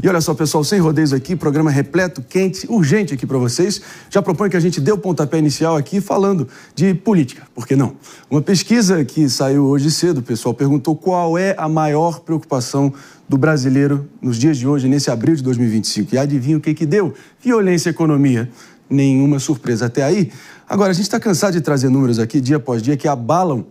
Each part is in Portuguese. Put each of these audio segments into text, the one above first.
E olha só, pessoal, sem rodeios aqui, programa repleto, quente, urgente aqui para vocês. Já proponho que a gente dê o pontapé inicial aqui falando de política, por que não? Uma pesquisa que saiu hoje cedo, o pessoal perguntou qual é a maior preocupação do brasileiro nos dias de hoje, nesse abril de 2025. E adivinha o que deu? Violência e economia. Nenhuma surpresa até aí. Agora, a gente está cansado de trazer números aqui, dia após dia, que abalam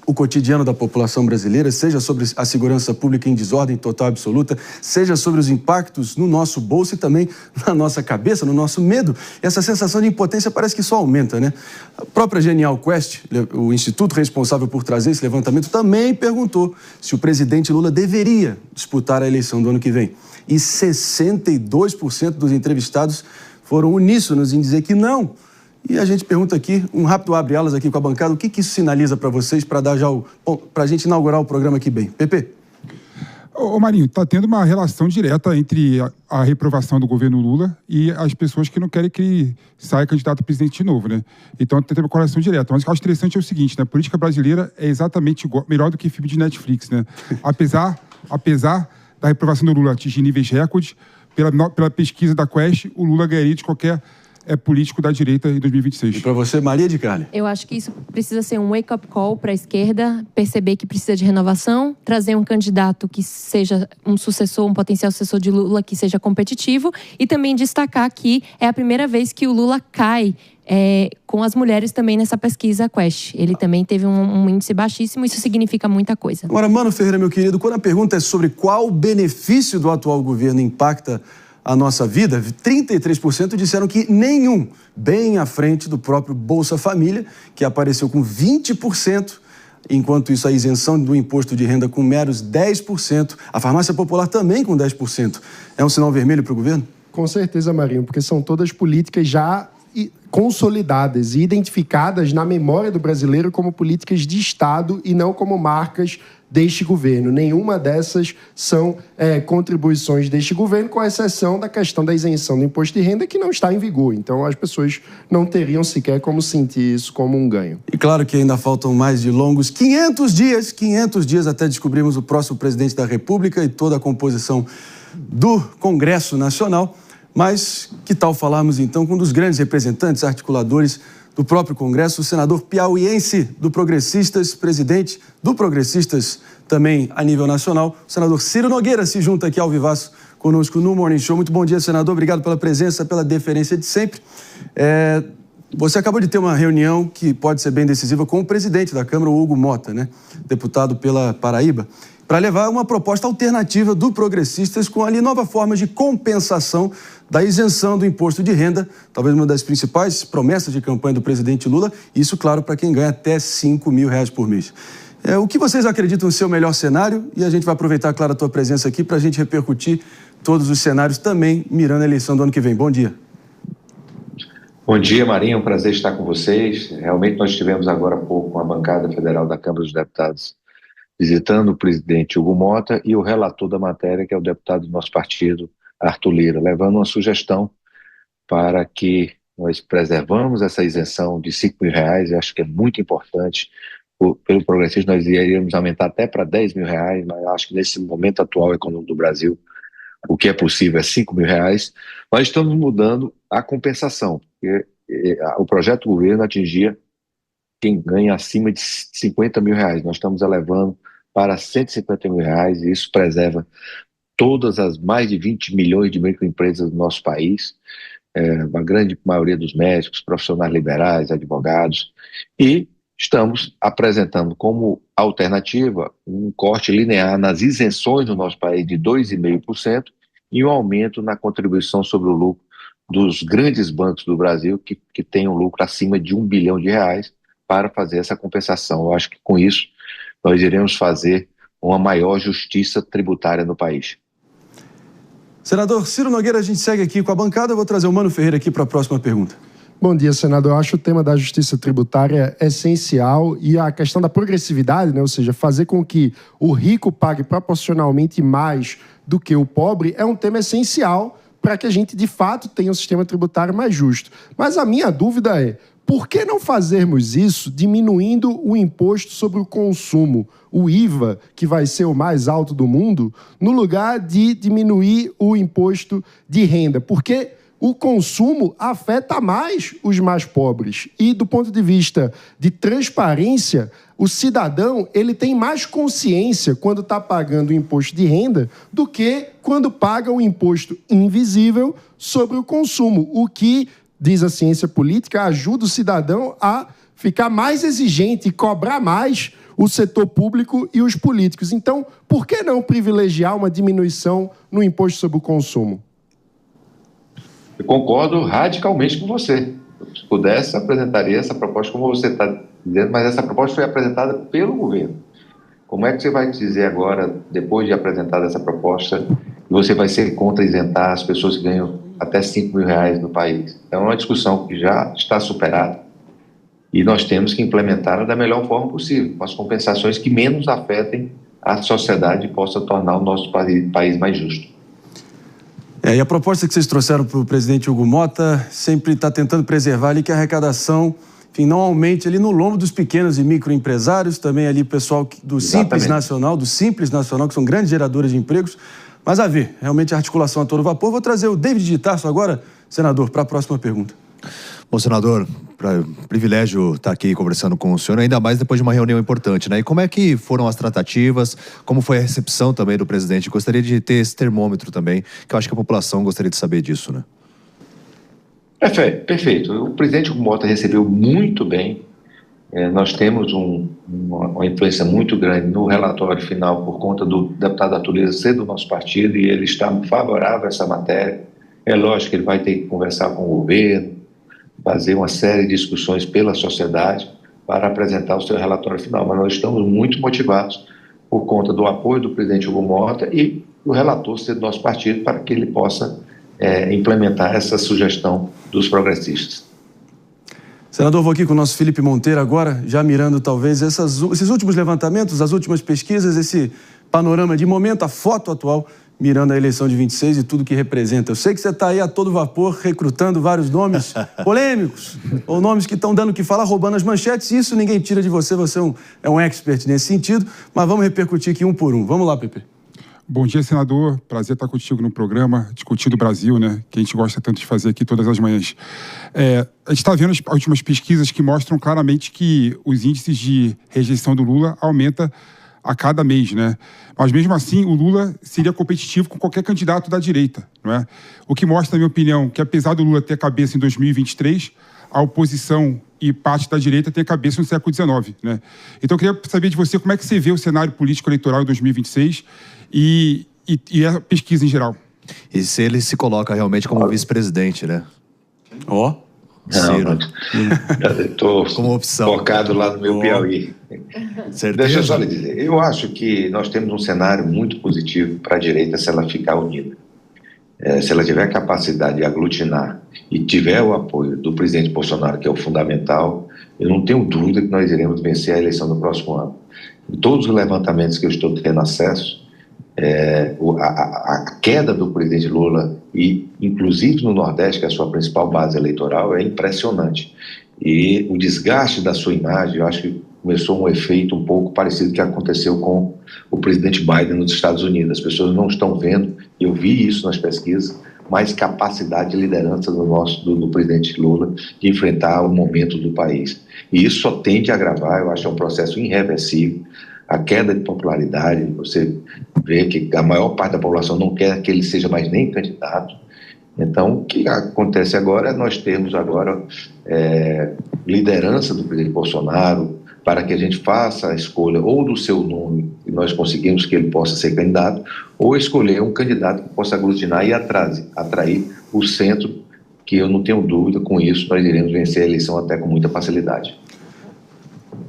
o cotidiano da população brasileira, seja sobre a segurança pública em desordem total e absoluta, seja sobre os impactos no nosso bolso e também na nossa cabeça, no nosso medo. Essa sensação de impotência parece que só aumenta, né? A própria Genial Quest, o instituto responsável por trazer esse levantamento, também perguntou se o presidente Lula deveria disputar a eleição do ano que vem. E 62% dos entrevistados foram uníssonos em dizer que não. E a gente pergunta aqui, um rápido abre-alas aqui com a bancada, o que isso sinaliza para vocês, para dar já para a gente inaugurar o programa aqui bem? Pepe? Ô Marinho, está tendo uma relação direta entre a reprovação do governo Lula e as pessoas que não querem que ele saia candidato a presidente de novo, né? Então tem uma correlação direta. Mas o que eu acho interessante é o seguinte, né? A política brasileira é exatamente igual, melhor do que filme de Netflix, né? Apesar da reprovação do Lula atingir níveis recordes, pela pesquisa da Quest, o Lula ganharia de qualquer político da direita em 2026. E para você, Maria de Carli? Eu acho que isso precisa ser um wake-up call para a esquerda, perceber que precisa de renovação, trazer um candidato que seja um sucessor, um potencial sucessor de Lula, que seja competitivo, e também destacar que é a primeira vez que o Lula cai com as mulheres também nessa pesquisa Quest. Ele também teve um índice baixíssimo, isso significa muita coisa. Agora, Mano Ferreira, meu querido, quando a pergunta é sobre qual benefício do atual governo impacta a nossa vida, 33% disseram que nenhum, bem à frente do próprio Bolsa Família, que apareceu com 20%, enquanto isso a isenção do imposto de renda com meros 10%, a farmácia popular também com 10%. É um sinal vermelho para o governo? Com certeza, Marinho, porque são todas políticas já consolidadas e identificadas na memória do brasileiro como políticas de Estado e não como marcas deste governo. Nenhuma dessas são contribuições deste governo, com exceção da questão da isenção do imposto de renda, que não está em vigor. Então, as pessoas não teriam sequer como sentir isso como um ganho. E claro que ainda faltam mais de longos 500 dias até descobrirmos o próximo presidente da República e toda a composição do Congresso Nacional. Mas que tal falarmos então com um dos grandes representantes, articuladores do próprio Congresso, o senador piauiense do Progressistas, presidente do Progressistas também a nível nacional, o senador Ciro Nogueira se junta aqui ao vivaço conosco no Morning Show. Muito bom dia, senador. Obrigado pela presença, pela deferência de sempre. Você acabou de ter uma reunião que pode ser bem decisiva com o presidente da Câmara, o Hugo Mota, né? Deputado pela Paraíba, para levar uma proposta alternativa do Progressistas com ali nova forma de compensação da isenção do imposto de renda, talvez uma das principais promessas de campanha do presidente Lula, isso, claro, para quem ganha até R$5 mil por mês. O que vocês acreditam ser o melhor cenário? E a gente vai aproveitar, claro, a tua presença aqui para a gente repercutir todos os cenários também mirando a eleição do ano que vem. Bom dia. Bom dia, Marinho. É um prazer estar com vocês. Realmente nós estivemos agora há pouco com a bancada federal da Câmara dos Deputados visitando o presidente Hugo Mota e o relator da matéria, que é o deputado do nosso partido, Arthur Lira, levando uma sugestão para que nós preservamos essa isenção de R$5 mil. Eu acho que é muito importante. Pelo progressismo, nós iríamos aumentar até para R$10 mil, mas eu acho que nesse momento atual econômico do Brasil, o que é possível é R$5 mil. Nós estamos mudando a compensação, porque o projeto do governo atingia quem ganha acima de R$50 mil. Nós estamos elevando para R$150 mil, e isso preserva todas as mais de 20 milhões de microempresas do nosso país, a grande maioria dos médicos, profissionais liberais, advogados, e estamos apresentando como alternativa um corte linear nas isenções do nosso país de 2,5% e um aumento na contribuição sobre o lucro dos grandes bancos do Brasil que têm um lucro acima de R$1 bilhão para fazer essa compensação. Eu acho que com isso nós iremos fazer uma maior justiça tributária no país. Senador Ciro Nogueira, a gente segue aqui com a bancada. Eu vou trazer o Mano Ferreira aqui para a próxima pergunta. Bom dia, senador. Eu acho o tema da justiça tributária essencial e a questão da progressividade, né? Ou seja, fazer com que o rico pague proporcionalmente mais do que o pobre é um tema essencial para que a gente, de fato, tenha um sistema tributário mais justo. Mas a minha dúvida é: por que não fazermos isso diminuindo o imposto sobre o consumo, o IVA, que vai ser o mais alto do mundo, no lugar de diminuir o imposto de renda? Porque o consumo afeta mais os mais pobres. E, do ponto de vista de transparência, o cidadão ele tem mais consciência quando está pagando o imposto de renda do que quando paga o imposto invisível sobre o consumo, o que, diz a ciência política, ajuda o cidadão a ficar mais exigente e cobrar mais o setor público e os políticos. Então, por que não privilegiar uma diminuição no imposto sobre o consumo? Eu concordo radicalmente com você. Se pudesse, apresentaria essa proposta como você está dizendo, mas essa proposta foi apresentada pelo governo. Como é que você vai dizer agora, depois de apresentada essa proposta, que você vai ser contra isentar as pessoas que ganham até R$5.000 no país? É uma discussão que já está superada e nós temos que implementá-la da melhor forma possível, com as compensações que menos afetem a sociedade e possa tornar o nosso país mais justo. E a proposta que vocês trouxeram para o presidente Hugo Mota sempre está tentando preservar ali que a arrecadação, enfim, não aumente ali no lombo dos pequenos e microempresários, também ali o pessoal do Simples Nacional, que são grandes geradores de empregos. Mas a ver, realmente a articulação a todo vapor. Vou trazer o David de Tarso agora, senador, para a próxima pergunta. Bom, senador, privilégio estar aqui conversando com o senhor, ainda mais depois de uma reunião importante, né? E como é que foram as tratativas, como foi a recepção também do presidente? Gostaria de ter esse termômetro também, que eu acho que a população gostaria de saber disso, né? Perfeito. O presidente Hugo Mota recebeu muito bem. Nós temos uma influência muito grande no relatório final por conta do deputado Arthur ser do nosso partido e ele está favorável a essa matéria. É lógico que ele vai ter que conversar com o governo, fazer uma série de discussões pela sociedade para apresentar o seu relatório final. Mas nós estamos muito motivados por conta do apoio do presidente Hugo Mota e do relator ser do nosso partido para que ele possa implementar essa sugestão dos progressistas. Senador, vou aqui com o nosso Felipe Monteiro agora, já mirando talvez esses últimos levantamentos, as últimas pesquisas, esse panorama de momento, a foto atual, mirando a eleição de 26 e tudo que representa. Eu sei que você está aí a todo vapor, recrutando vários nomes polêmicos, ou nomes que estão dando o que falar, roubando as manchetes. Isso ninguém tira de você, você é um expert nesse sentido, mas vamos repercutir aqui um por um. Vamos lá, Pepe. Bom dia, senador. Prazer estar contigo no programa, discutindo o Brasil, né? Que a gente gosta tanto de fazer aqui todas as manhãs. A gente está vendo as últimas pesquisas que mostram claramente que os índices de rejeição do Lula aumentam a cada mês, né? Mas mesmo assim, o Lula seria competitivo com qualquer candidato da direita, não é? O que mostra, na minha opinião, que apesar do Lula ter cabeça em 2023, a oposição e parte da direita tem cabeça no século XIX, né? Então eu queria saber de você como é que você vê o cenário político eleitoral em 2026 e a pesquisa em geral. E se ele se coloca realmente como vice-presidente, né? Ciro. Estou focado lá no meu Piauí. Certeza? Deixa eu só lhe dizer, eu acho que nós temos um cenário muito positivo para a direita se ela ficar unida. Se ela tiver capacidade de aglutinar e tiver o apoio do presidente Bolsonaro, que é o fundamental, eu não tenho dúvida que nós iremos vencer a eleição do próximo ano. Em todos os levantamentos que eu estou tendo acesso, a queda do presidente Lula, e inclusive no Nordeste, que é a sua principal base eleitoral, é impressionante. E o desgaste da sua imagem, eu acho que começou um efeito um pouco parecido que aconteceu com o presidente Biden nos Estados Unidos. As pessoas não estão vendo, eu vi isso nas pesquisas, mais capacidade de liderança do presidente Lula de enfrentar o momento do país. E isso só tende a agravar, eu acho que é um processo irreversível. A queda de popularidade, você vê que a maior parte da população não quer que ele seja mais nem candidato. Então, o que acontece agora é nós termos agora liderança do presidente Bolsonaro para que a gente faça a escolha ou do seu nome e nós conseguimos que ele possa ser candidato, ou escolher um candidato que possa aglutinar e atrair o centro, que eu não tenho dúvida, com isso nós iremos vencer a eleição até com muita facilidade.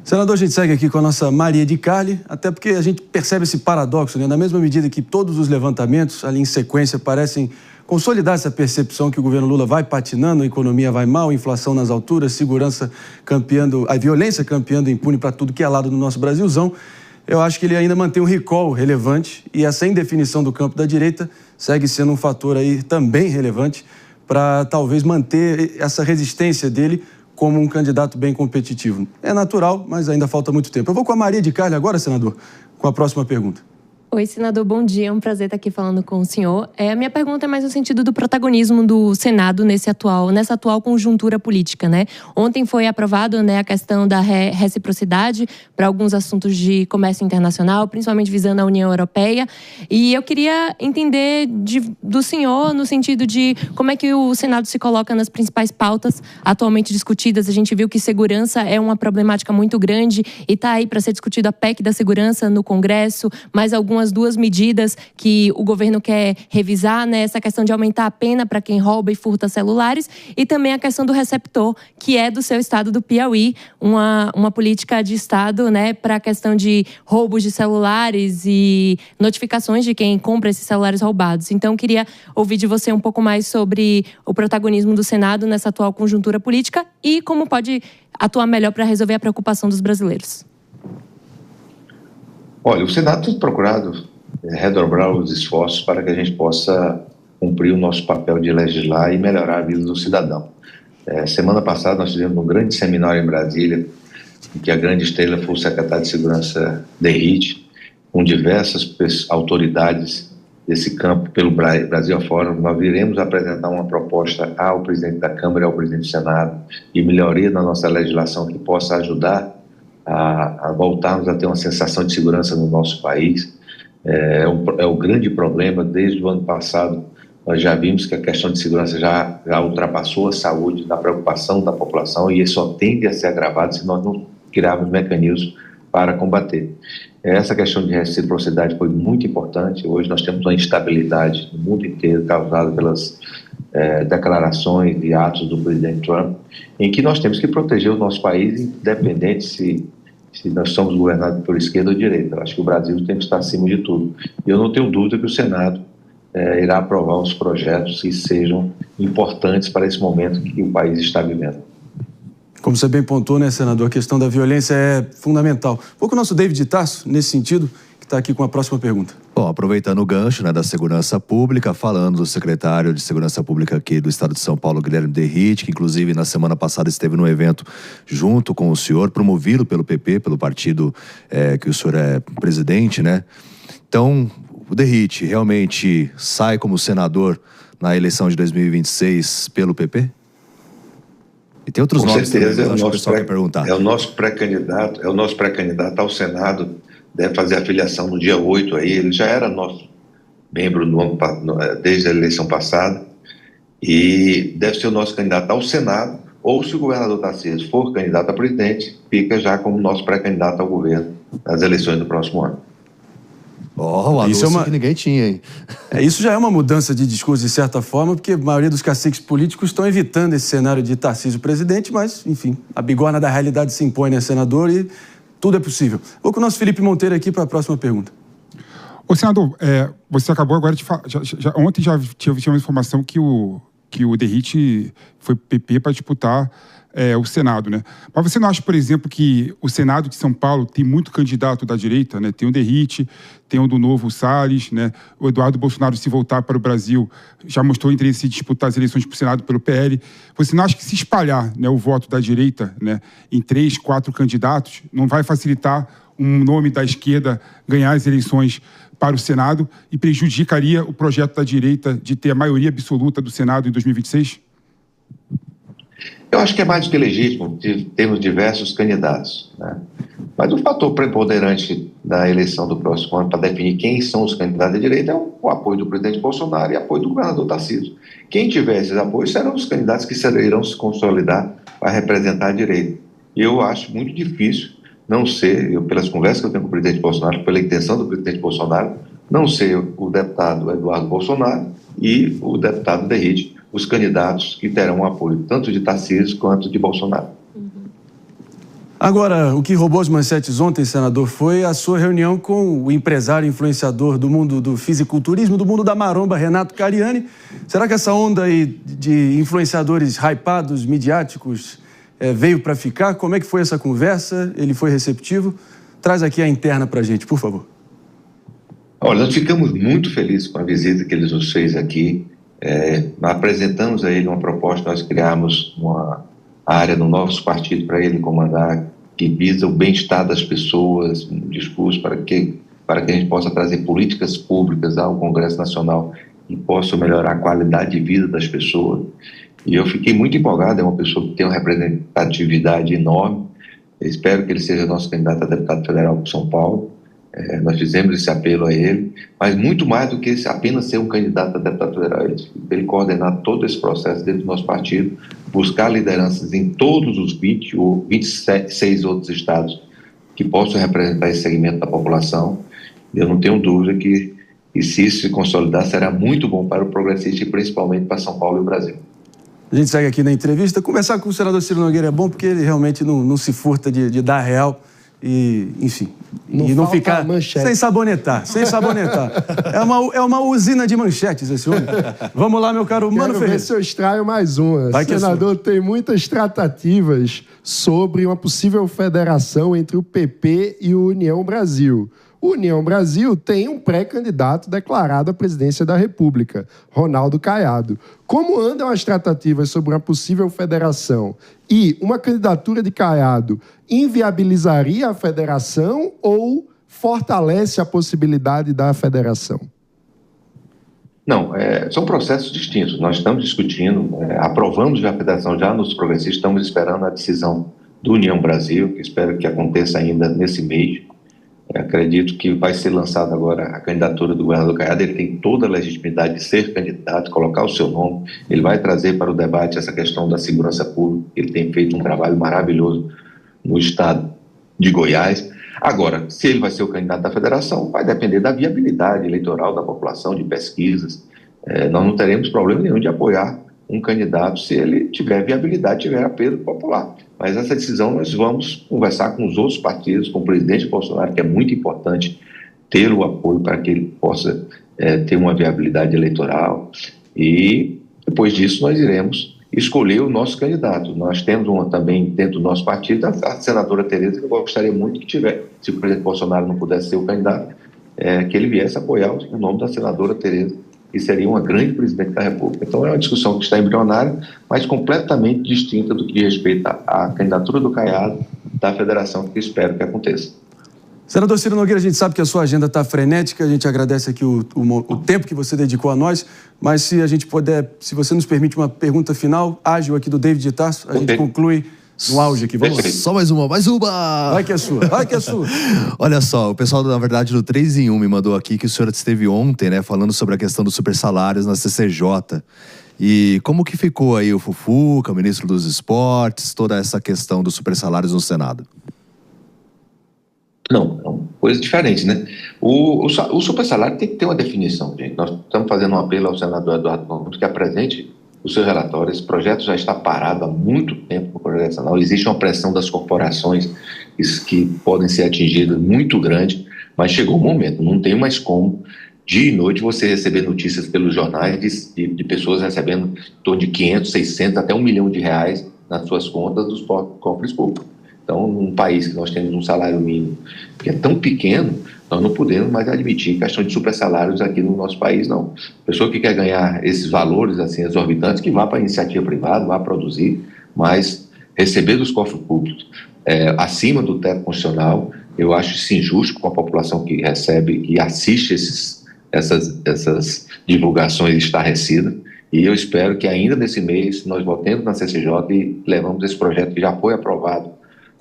Senador, a gente segue aqui com a nossa Maria de Carli, até porque a gente percebe esse paradoxo, né? Na mesma medida que todos os levantamentos ali em sequência parecem consolidar essa percepção que o governo Lula vai patinando, a economia vai mal, inflação nas alturas, segurança campeando, a violência campeando impune para tudo que é lado no nosso Brasilzão, eu acho que ele ainda mantém um recall relevante e essa indefinição do campo da direita segue sendo um fator aí também relevante para talvez manter essa resistência dele como um candidato bem competitivo. É natural, mas ainda falta muito tempo. Eu vou com a Maria de Carli agora, senador, com a próxima pergunta. Oi, senador, bom dia. É um prazer estar aqui falando com o senhor. A minha pergunta é mais no sentido do protagonismo do Senado nessa atual conjuntura política, né? Ontem foi aprovado, né, a questão da reciprocidade para alguns assuntos de comércio internacional, principalmente visando a União Europeia. E eu queria entender do senhor no sentido de como é que o Senado se coloca nas principais pautas atualmente discutidas. A gente viu que segurança é uma problemática muito grande e está aí para ser discutido a PEC da segurança no Congresso, mais algumas duas medidas que o governo quer revisar, né? Essa questão de aumentar a pena para quem rouba e furta celulares e também a questão do receptor, que é do seu estado do Piauí, uma política de estado, né, para a questão de roubos de celulares e notificações de quem compra esses celulares roubados. Então, queria ouvir de você um pouco mais sobre o protagonismo do Senado nessa atual conjuntura política e como pode atuar melhor para resolver a preocupação dos brasileiros. Olha, o Senado tem procurado redobrar os esforços para que a gente possa cumprir o nosso papel de legislar e melhorar a vida do cidadão. Semana passada nós tivemos um grande seminário em Brasília, em que a grande estrela foi o secretário de Segurança Derrite, com diversas autoridades desse campo pelo Brasil afora. Nós iremos apresentar uma proposta ao presidente da Câmara e ao presidente do Senado de melhoria na nossa legislação que possa ajudar a voltarmos a ter uma sensação de segurança no nosso país. É o grande problema. Desde o ano passado nós já vimos que a questão de segurança já ultrapassou a saúde da preocupação da população e isso só tende a ser agravado se nós não criarmos mecanismos para combater. Essa questão de reciprocidade foi muito importante. Hoje nós temos uma instabilidade no mundo inteiro causada pelas declarações e atos do presidente Trump, em que nós temos que proteger o nosso país, independente se nós somos governados por esquerda ou direita. Eu acho que o Brasil tem que estar acima de tudo. E eu não tenho dúvida que o Senado irá aprovar os projetos que sejam importantes para esse momento que o país está vivendo. Como você bem pontuou, né, senador, a questão da violência é fundamental. Vou com o nosso David Tasso, nesse sentido, que está aqui com a próxima pergunta. Bom, aproveitando o gancho, né, da segurança pública, falando do secretário de Segurança Pública aqui do estado de São Paulo, Guilherme Derrite, que inclusive na semana passada esteve no evento junto com o senhor, promovido pelo PP, pelo partido que o senhor é presidente, né? Então, o Derrite realmente sai como senador na eleição de 2026 pelo PP? E tem outros nomes também, acho que o pessoal quer perguntar. É o nosso pré-candidato ao Senado, deve fazer a filiação no dia 8 aí. Ele já era nosso membro desde a eleição passada e deve ser o nosso candidato ao Senado, ou se o governador Tarcísio for candidato a presidente, fica já como nosso pré-candidato ao governo nas eleições do próximo ano. O anúncio que ninguém tinha, hein? Isso já é uma mudança de discurso, de certa forma, porque a maioria dos caciques políticos estão evitando esse cenário de Tarcísio presidente, mas, enfim, a bigorna da realidade se impõe, né, senador, e tudo é possível. Vou com o nosso Felipe Monteiro aqui para a próxima pergunta. Ô, senador, você acabou agora de falar... Ontem já tinha uma informação que o Derrite foi PP para disputar o Senado, né? Mas você não acha, por exemplo, que o Senado de São Paulo tem muito candidato da direita, né? Tem o Derrite, tem o do Novo, o Salles, né? O Eduardo Bolsonaro, se voltar para o Brasil, já mostrou interesse em disputar as eleições para o Senado pelo PL. Você não acha que se espalhar, né, o voto da direita, né, em 3, 4 candidatos não vai facilitar um nome da esquerda ganhar as eleições para o Senado e prejudicaria o projeto da direita de ter a maioria absoluta do Senado em 2026? Eu acho que é mais do que legítimo termos diversos candidatos, né? Mas o fator preponderante da eleição do próximo ano para definir quem são os candidatos da direita é o apoio do presidente Bolsonaro e o apoio do governador Tarcísio. Quem tiver esses apoios serão os candidatos que irão se consolidar para representar a direita. E eu acho muito difícil não ser, pelas conversas que eu tenho com o presidente Bolsonaro, pela intenção do presidente Bolsonaro, não ser o deputado Eduardo Bolsonaro e o deputado Derrite os candidatos que terão apoio tanto de Tarcísio quanto de Bolsonaro. Agora, o que roubou as manchetes ontem, senador, foi a sua reunião com o empresário influenciador do mundo do fisiculturismo, do mundo da maromba, Renato Cariani. Será que essa onda aí de influenciadores hypados, midiáticos, veio para ficar? Como é que foi essa conversa? Ele foi receptivo? Traz aqui a interna para a gente, por favor. Olha, nós ficamos muito felizes com a visita que ele nos fez aqui. Apresentamos a ele uma proposta, nós criamos a área do nosso partido para ele comandar, que visa o bem-estar das pessoas, um discurso para que a gente possa trazer políticas públicas ao Congresso Nacional e possa melhorar a qualidade de vida das pessoas. E eu fiquei muito empolgado, é uma pessoa que tem uma representatividade enorme. Eu espero que ele seja nosso candidato a deputado federal por São Paulo. Nós fizemos esse apelo a ele, mas muito mais do que apenas ser um candidato a deputado federal, ele coordenar todo esse processo dentro do nosso partido, buscar lideranças em todos os 20 ou 26 outros estados que possam representar esse segmento da população. Eu não tenho dúvida que se isso se consolidar, será muito bom para o progressista e principalmente para São Paulo e o Brasil. A gente segue aqui na entrevista. Conversar com o senador Ciro Nogueira é bom porque ele realmente não se furta de dar real e, enfim, não ficar sem sabonetar. É uma usina de manchetes esse homem. Vamos lá, meu caro Mano Ferreira. Quero ver se eu extraio mais uma. O senador tem muitas tratativas sobre uma possível federação entre o PP e o União Brasil. O União Brasil tem um pré-candidato declarado à presidência da República, Ronaldo Caiado. Como andam as tratativas sobre uma possível federação e uma candidatura de Caiado inviabilizaria a federação ou fortalece a possibilidade da federação? Não, são processos distintos. Nós estamos discutindo, aprovamos já a federação, já nos progressistas, estamos esperando a decisão do União Brasil, que espero que aconteça ainda nesse mês. Acredito que vai ser lançada agora a candidatura do governador Caiado. Ele tem toda a legitimidade de ser candidato, colocar o seu nome. Ele vai trazer para o debate essa questão da segurança pública. Ele tem feito um trabalho maravilhoso no estado de Goiás. Agora, se ele vai ser o candidato da federação, vai depender da viabilidade eleitoral da população, de pesquisas. Nós não teremos problema nenhum de apoiar um candidato se ele tiver viabilidade, tiver apelo popular. Mas essa decisão nós vamos conversar com os outros partidos, com o presidente Bolsonaro, que é muito importante ter o apoio para que ele possa ter uma viabilidade eleitoral. E depois disso nós iremos escolher o nosso candidato. Nós temos também dentro do nosso partido a senadora Tereza, que eu gostaria muito que tivesse, se o presidente Bolsonaro não pudesse ser o candidato, que ele viesse apoiar o nome da senadora Tereza, que seria uma grande presidente da República. Então é uma discussão que está embrionária, mas completamente distinta do que diz respeito à candidatura do Caiado da federação, que espero que aconteça. Senador Ciro Nogueira, a gente sabe que a sua agenda está frenética, a gente agradece aqui o tempo que você dedicou a nós, mas se a gente puder, se você nos permite uma pergunta final, ágil aqui do David de Tarso, a gente conclui no auge aqui. Vamos lá. Só mais uma. Vai que é sua. Olha só, o pessoal, na verdade, do 3 em 1 me mandou aqui que o senhor esteve ontem, né, falando sobre a questão dos supersalários na CCJ. E como que ficou aí o Fufuca, o ministro dos Esportes, toda essa questão dos supersalários no Senado? Não, é uma coisa diferente, né? O supersalário tem que ter uma definição, gente. Nós estamos fazendo um apelo ao senador Eduardo Campos que apresente o seu relatório. Esse projeto já está parado há muito tempo no Congresso Nacional. Existe uma pressão das corporações que podem ser atingidas muito grande, mas chegou o momento, não tem mais como, dia e noite, você receber notícias pelos jornais de pessoas recebendo em torno de 500, 600, até R$1 milhão nas suas contas dos cofres públicos. Então, num país que nós temos um salário mínimo que é tão pequeno, nós não podemos mais admitir questão de supersalários aqui no nosso país, não. Pessoa que quer ganhar esses valores assim exorbitantes, que vá para a iniciativa privada, vá produzir, mas receber dos cofres públicos acima do teto constitucional, eu acho isso injusto com a população que recebe, que assiste essas divulgações estarrecidas. E eu espero que ainda nesse mês nós voltemos na CCJ e levamos esse projeto que já foi aprovado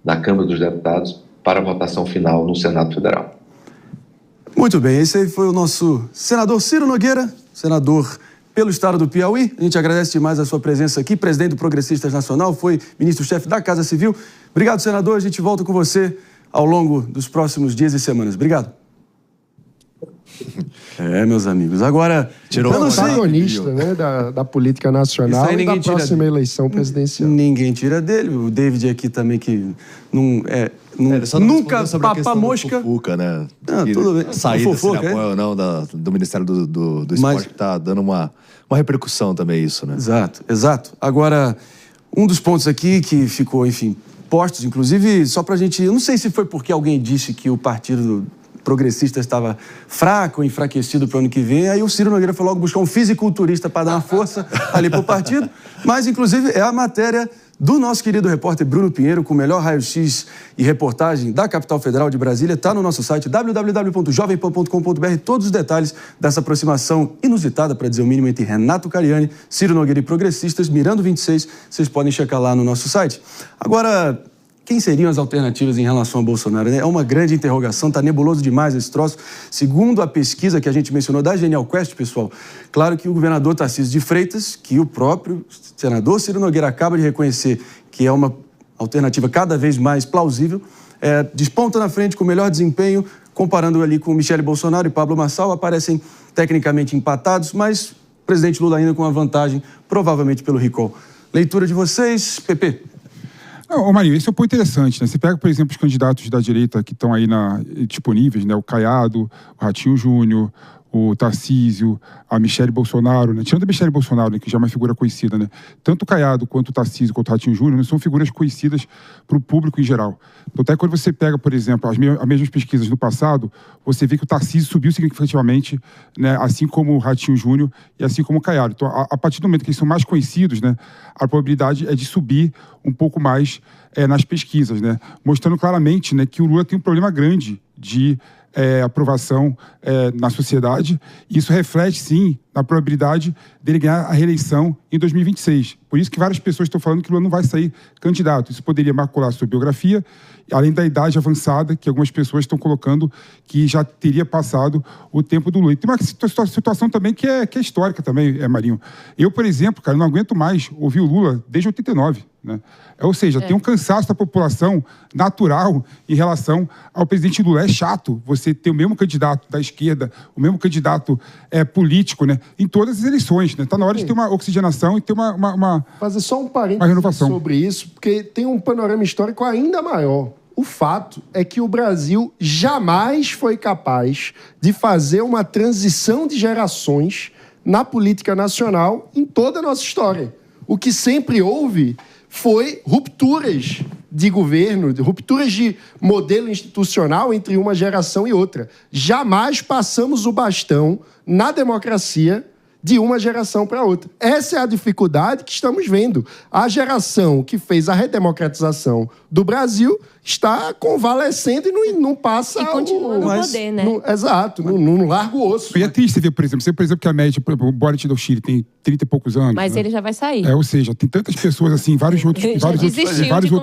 na Câmara dos Deputados para a votação final no Senado Federal. Muito bem, esse aí foi o nosso senador Ciro Nogueira, senador pelo estado do Piauí. A gente agradece demais a sua presença aqui, presidente do Progressistas Nacional, foi ministro-chefe da Casa Civil. Obrigado, senador, a gente volta com você ao longo dos próximos dias e semanas. Obrigado. Meus amigos, agora... Tirou o protagonista, né, da política nacional e da próxima eleição presidencial. Ninguém tira dele. O David aqui também, que nunca papa mosca. Fufuca, né? Tudo bem. Saída, se ele apoia ou não do Ministério do Esporte, que está dando uma repercussão também isso, né? Exato. Agora, um dos pontos aqui que ficou, enfim, postos, inclusive, só pra gente... Eu não sei se foi porque alguém disse que o partido progressista estava fraco, enfraquecido para o ano que vem, aí o Ciro Nogueira foi logo buscar um fisiculturista para dar uma força ali para o partido, mas inclusive é a matéria do nosso querido repórter Bruno Pinheiro, com o melhor raio-x e reportagem da capital federal de Brasília. Está no nosso site www.jovempan.com.br. Todos os detalhes dessa aproximação inusitada, para dizer o mínimo, entre Renato Cariani, Ciro Nogueira e progressistas, mirando 26. Vocês podem checar lá no nosso site. Agora, quem seriam as alternativas em relação a Bolsonaro? É uma grande interrogação, está nebuloso demais esse troço. Segundo a pesquisa que a gente mencionou da Genial Quest, pessoal, claro que o governador Tarcísio de Freitas, que o próprio senador Ciro Nogueira acaba de reconhecer que é uma alternativa cada vez mais plausível, desponta na frente com o melhor desempenho, comparando ali com Michele Bolsonaro e Pablo Marçal, aparecem tecnicamente empatados, mas o presidente Lula ainda com uma vantagem, provavelmente pelo recall. Leitura de vocês, PP. Não, Marinho, esse é um ponto interessante, né? Você pega, por exemplo, os candidatos da direita que estão aí disponíveis, né? O Caiado, o Ratinho Júnior, o Tarcísio, a Michele Bolsonaro, né? Tirando a Michele Bolsonaro, né? Que já é uma figura conhecida, né? Tanto o Caiado quanto o Tarcísio quanto o Ratinho Júnior, né? São figuras conhecidas para o público em geral. Então, até quando você pega, por exemplo, as mesmas pesquisas do passado, você vê que o Tarcísio subiu significativamente, né? Assim como o Ratinho Júnior e assim como o Caiado. Então, a partir do momento que eles são mais conhecidos, né? A probabilidade é de subir um pouco mais nas pesquisas, né? Mostrando claramente, né, que o Lula tem um problema grande de aprovação na sociedade. E isso reflete, sim, na probabilidade dele ganhar a reeleição em 2026. Por isso que várias pessoas estão falando que o Lula não vai sair candidato. Isso poderia macular sua biografia, além da idade avançada, que algumas pessoas estão colocando que já teria passado o tempo do Lula. E tem uma situação também que é histórica também, Marinho. Eu, por exemplo, cara, não aguento mais ouvir o Lula desde 89. Né? Ou seja, tem um cansaço da população natural em relação ao presidente Lula. É chato você ter o mesmo candidato da esquerda, o mesmo candidato político, né? Em todas as eleições. Está na hora de ter uma oxigenação e ter uma fazer só um parênteses sobre isso, porque tem um panorama histórico ainda maior. O fato é que o Brasil jamais foi capaz de fazer uma transição de gerações na política nacional em toda a nossa história. O que sempre houve foi rupturas de governo, rupturas de modelo institucional entre uma geração e outra. Jamais passamos o bastão na democracia de uma geração para outra. Essa é a dificuldade que estamos vendo. A geração que fez a redemocratização do Brasil está convalescendo e não passa... E continua no poder, né? Exato, não larga o osso. E é triste ver, por exemplo, que a média, por exemplo, o Boric do Chile tem 30 e poucos anos. Mas né? ele já vai sair. Ou seja, tem tantas pessoas assim, vários outros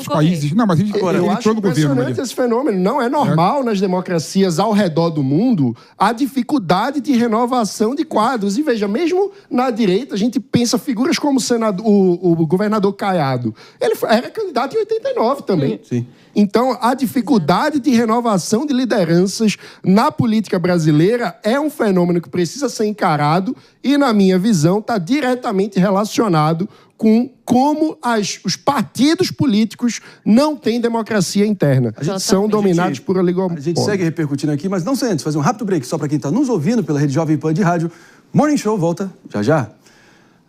países. Não, mas eu acho impressionante esse fenômeno. Não é normal nas democracias ao redor do mundo a dificuldade de renovação de quadros. E veja, mesmo na direita, a gente pensa figuras como o governador Caiado. Ele era candidato em 89 também. Sim. Então, a dificuldade de renovação de lideranças na política brasileira é um fenômeno que precisa ser encarado e, na minha visão, está diretamente relacionado com como os partidos políticos não têm democracia interna. São dominados por oligopólio. A gente segue repercutindo aqui, mas não sem antes fazer um rápido break só para quem está nos ouvindo pela Rede Jovem Pan de Rádio. Morning Show volta já já.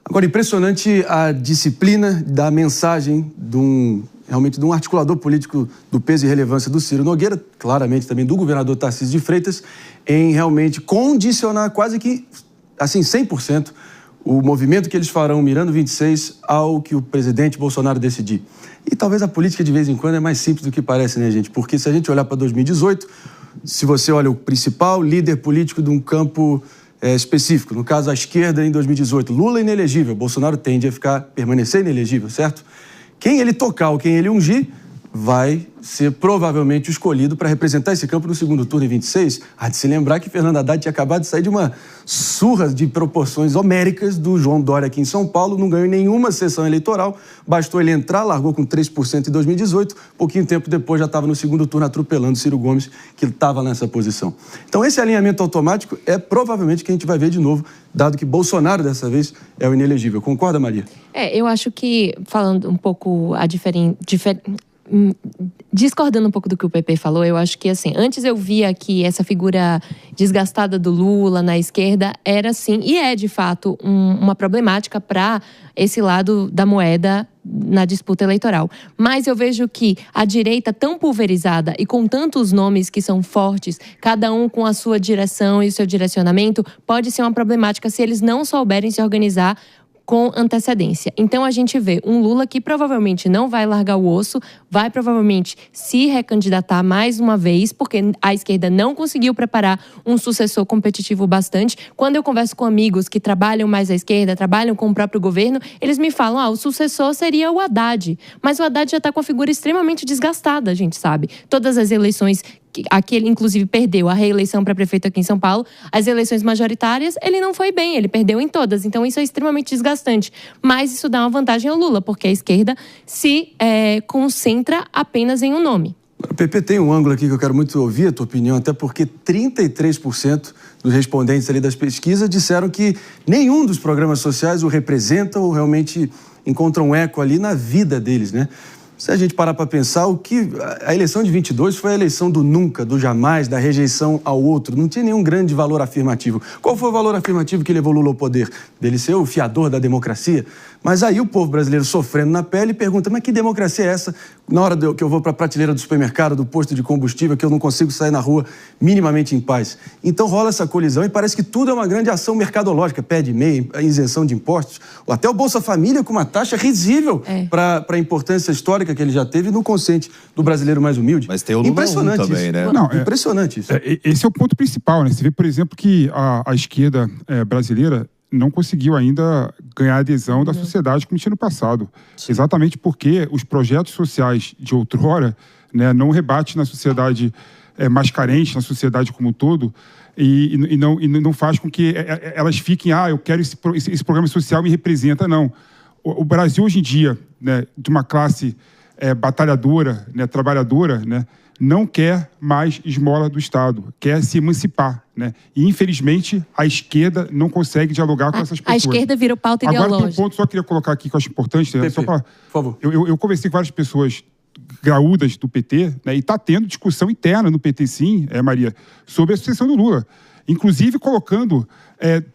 Agora, impressionante a disciplina da mensagem realmente de um articulador político do peso e relevância do Ciro Nogueira, claramente também do governador Tarcísio de Freitas, em realmente condicionar quase que, assim, 100% o movimento que eles farão mirando 26 ao que o presidente Bolsonaro decidir. E talvez a política de vez em quando é mais simples do que parece, né, gente? Porque se a gente olhar para 2018, se você olha o principal líder político de um campo específico, no caso a esquerda em 2018, Lula inelegível, Bolsonaro tende a permanecer inelegível, certo? Quem ele tocar ou quem ele ungir vai ser provavelmente o escolhido para representar esse campo no segundo turno em 26. Há de se lembrar que Fernando Haddad tinha acabado de sair de uma surra de proporções homéricas do João Dória aqui em São Paulo, não ganhou nenhuma sessão eleitoral, bastou ele entrar, largou com 3% em 2018, pouquinho tempo depois já estava no segundo turno atropelando Ciro Gomes, que estava nessa posição. Então esse alinhamento automático é provavelmente que a gente vai ver de novo, dado que Bolsonaro dessa vez é o inelegível. Concorda, Maria? Eu acho que, falando um pouco discordando um pouco do que o PP falou, eu acho que, assim, antes eu via que essa figura desgastada do Lula na esquerda era, sim, e é, de fato, uma problemática para esse lado da moeda na disputa eleitoral. Mas eu vejo que a direita tão pulverizada e com tantos nomes que são fortes, cada um com a sua direção e o seu direcionamento, pode ser uma problemática se eles não souberem se organizar com antecedência. Então a gente vê um Lula que provavelmente não vai largar o osso, vai provavelmente se recandidatar mais uma vez, porque a esquerda não conseguiu preparar um sucessor competitivo bastante. Quando eu converso com amigos que trabalham mais à esquerda, trabalham com o próprio governo, eles me falam, o sucessor seria o Haddad. Mas o Haddad já está com a figura extremamente desgastada, a gente sabe. Todas as eleições, aqui ele inclusive perdeu a reeleição para prefeito aqui em São Paulo, as eleições majoritárias, ele não foi bem, ele perdeu em todas. Então isso é extremamente desgastante. Mas isso dá uma vantagem ao Lula, porque a esquerda se concentra apenas em um nome. O PP tem um ângulo aqui que eu quero muito ouvir a tua opinião, até porque 33% dos respondentes ali das pesquisas disseram que nenhum dos programas sociais o representa ou realmente encontra um eco ali na vida deles, né? Se a gente parar para pensar, a eleição de 22 foi a eleição do nunca, do jamais, da rejeição ao outro. Não tinha nenhum grande valor afirmativo. Qual foi o valor afirmativo que levou Lula ao poder? Dele ser o fiador da democracia? Mas aí o povo brasileiro sofrendo na pele pergunta, mas que democracia é essa? Na hora que eu vou para a prateleira do supermercado, do posto de combustível, que eu não consigo sair na rua minimamente em paz. Então rola essa colisão e parece que tudo é uma grande ação mercadológica. Pé de meia, isenção de impostos, ou até o Bolsa Família com uma taxa risível para a importância histórica que ele já teve no consciente do brasileiro mais humilde. Mas tem o Lula também, né? Não, impressionante isso. Esse é o ponto principal, né? Você vê, por exemplo, que a esquerda brasileira não conseguiu ainda ganhar adesão da sociedade como tinha no passado. Sim. Exatamente porque os projetos sociais de outrora, né, não rebatem na sociedade mais carente, na sociedade como um todo, e não faz com que elas fiquem, eu quero esse programa social me representa, não. O Brasil hoje em dia, né, de uma classe batalhadora, né, trabalhadora, né, não quer mais esmola do Estado, quer se emancipar, né? E, infelizmente, a esquerda não consegue dialogar com essas pessoas. A esquerda virou pauta ideológica. Agora, tem um ponto, só queria colocar aqui que eu acho importante, né? Só pra, por favor. Eu conversei com várias pessoas graúdas do PT, né? E está tendo discussão interna no PT, sim, Maria, sobre a sucessão do Lula. Inclusive colocando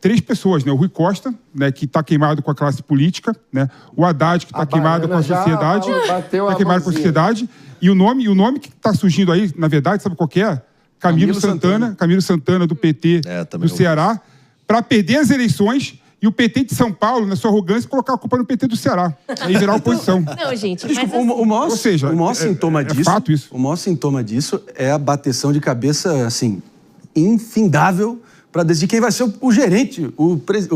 3 pessoas, né? O Rui Costa, né, que está queimado com a classe política, né? O Haddad, que está queimado com a sociedade. Está queimado com a sociedade. E o nome que está surgindo aí, na verdade, sabe qual que é? Camilo Santana, do PT do Ceará, para perder as eleições e o PT de São Paulo, na sua arrogância, colocar a culpa no PT do Ceará. Aí virar oposição. Não, gente, desculpa, o maior sintoma disso, fato isso. O maior sintoma disso é a bateção de cabeça, assim, infindável para decidir quem vai ser o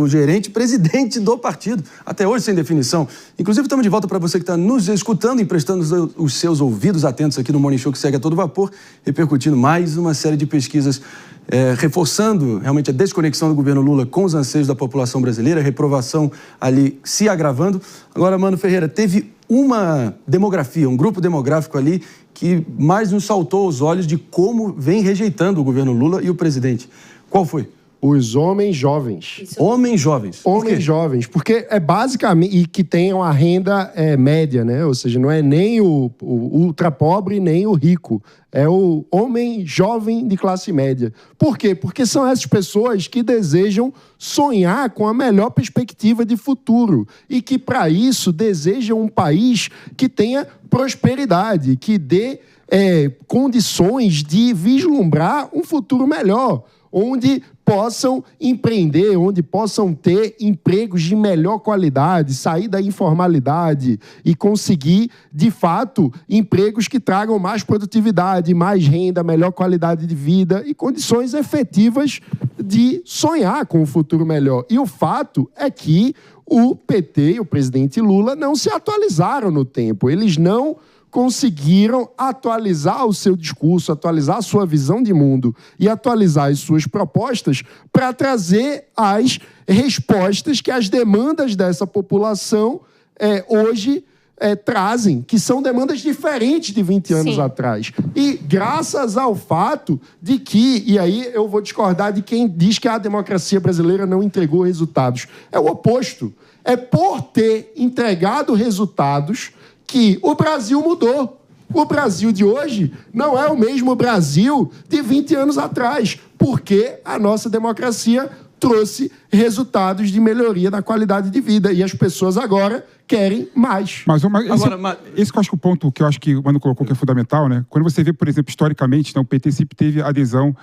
gerente presidente do partido. Até hoje sem definição. Inclusive, estamos de volta para você que está nos escutando, emprestando os seus ouvidos atentos aqui no Morning Show que segue a todo vapor, repercutindo mais uma série de pesquisas, reforçando realmente a desconexão do governo Lula com os anseios da população brasileira, a reprovação ali se agravando. Agora, Mano Ferreira, teve uma demografia, um grupo demográfico ali que mais nos saltou aos olhos de como vem rejeitando o governo Lula e o presidente. Qual foi? Os homens jovens. Homens jovens. Homens jovens, porque é basicamente, e que tenham a renda média, né? Ou seja, não é nem o ultra pobre, nem o rico. É o homem jovem de classe média. Por quê? Porque são essas pessoas que desejam sonhar com a melhor perspectiva de futuro e que, para isso, desejam um país que tenha prosperidade, que dê condições de vislumbrar um futuro melhor, onde possam empreender, onde possam ter empregos de melhor qualidade, sair da informalidade e conseguir, de fato, empregos que tragam mais produtividade, mais renda, melhor qualidade de vida e condições efetivas de sonhar com um futuro melhor. E o fato é que o PT e o presidente Lula não se atualizaram no tempo. Eles não conseguiram atualizar o seu discurso, atualizar a sua visão de mundo e atualizar as suas propostas para trazer as respostas que as demandas dessa população hoje trazem, que são demandas diferentes de 20 anos atrás. E graças ao fato de que, e aí eu vou discordar de quem diz que a democracia brasileira não entregou resultados. É o oposto. É por ter entregado resultados que o Brasil mudou. O Brasil de hoje não é o mesmo Brasil de 20 anos atrás, porque a nossa democracia trouxe resultados de melhoria da qualidade de vida e as pessoas agora querem mais. Esse que eu acho que o ponto que eu acho que o Mano colocou que é fundamental, né? Quando você vê, por exemplo, historicamente, né, o PT sempre teve adesão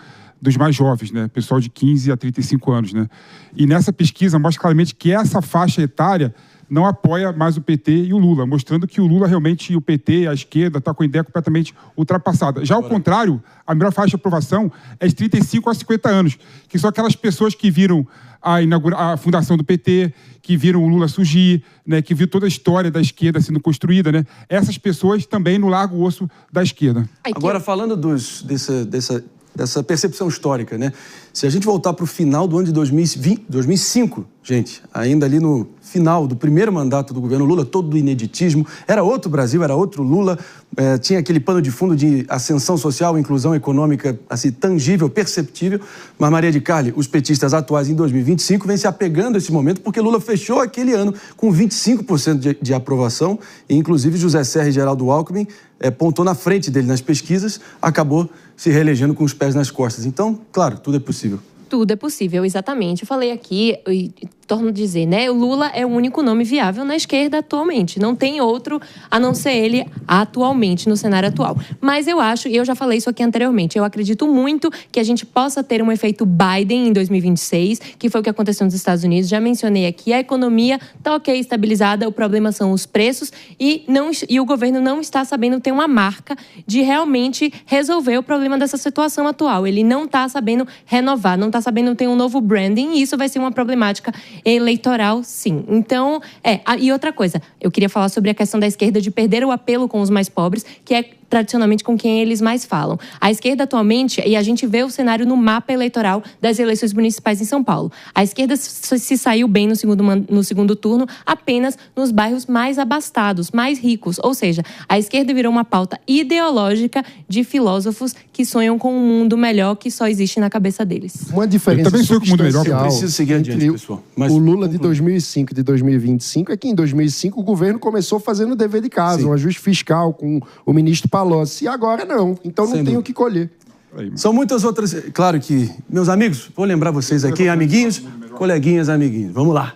dos mais jovens, né? Pessoal de 15 a 35 anos, né? E nessa pesquisa mostra claramente que essa faixa etária não apoia mais o PT e o Lula, mostrando que o Lula realmente, e o PT, a esquerda, está com a ideia completamente ultrapassada. Já ao contrário, a melhor faixa de aprovação é de 35 a 50 anos, que são aquelas pessoas que viram a fundação do PT, que viram o Lula surgir, né, que viu toda a história da esquerda sendo construída, né? Essas pessoas também no largo osso da esquerda. Agora, falando dessa percepção histórica, né? Se a gente voltar para o final do ano de 2005, gente, ainda ali no final do primeiro mandato do governo Lula, todo do ineditismo, era outro Brasil, era outro Lula, tinha aquele pano de fundo de ascensão social, inclusão econômica, assim, tangível, perceptível, mas Maria de Carli, os petistas atuais em 2025 vêm se apegando a esse momento, porque Lula fechou aquele ano com 25% de aprovação, e inclusive José Serra e Geraldo Alckmin pontou na frente dele nas pesquisas, acabou se reelegendo com os pés nas costas. Então, claro, tudo é possível. Tudo é possível, exatamente. Eu falei aqui, e torno a dizer, né? O Lula é o único nome viável na esquerda atualmente. Não tem outro a não ser ele atualmente, no cenário atual. Mas eu acho, e eu já falei isso aqui anteriormente, eu acredito muito que a gente possa ter um efeito Biden em 2026, que foi o que aconteceu nos Estados Unidos. Já mencionei aqui, a economia está ok, estabilizada, o problema são os preços e o governo não está sabendo ter uma marca de realmente resolver o problema dessa situação atual. Ele não está sabendo renovar, não está sabendo ter um novo branding e isso vai ser uma problemática eleitoral, sim. Então, e outra coisa, eu queria falar sobre a questão da esquerda de perder o apelo com os mais pobres, que é tradicionalmente com quem eles mais falam. A esquerda atualmente, e a gente vê o cenário no mapa eleitoral das eleições municipais em São Paulo. A esquerda se saiu bem no segundo turno apenas nos bairros mais abastados, mais ricos. Ou seja, a esquerda virou uma pauta ideológica de filósofos que sonham com um mundo melhor que só existe na cabeça deles. Uma diferença substancial eu preciso seguir adiante, pessoal. Mas o Lula de 2005 e de 2025 é que em 2005 o governo começou fazendo o dever de casa, um ajuste fiscal com o ministro Palocci, e agora não. Então não tem o que colher. São muitas outras... Claro que, meus amigos, vou lembrar vocês aqui, amiguinhos, coleguinhas, amiguinhos. Vamos lá.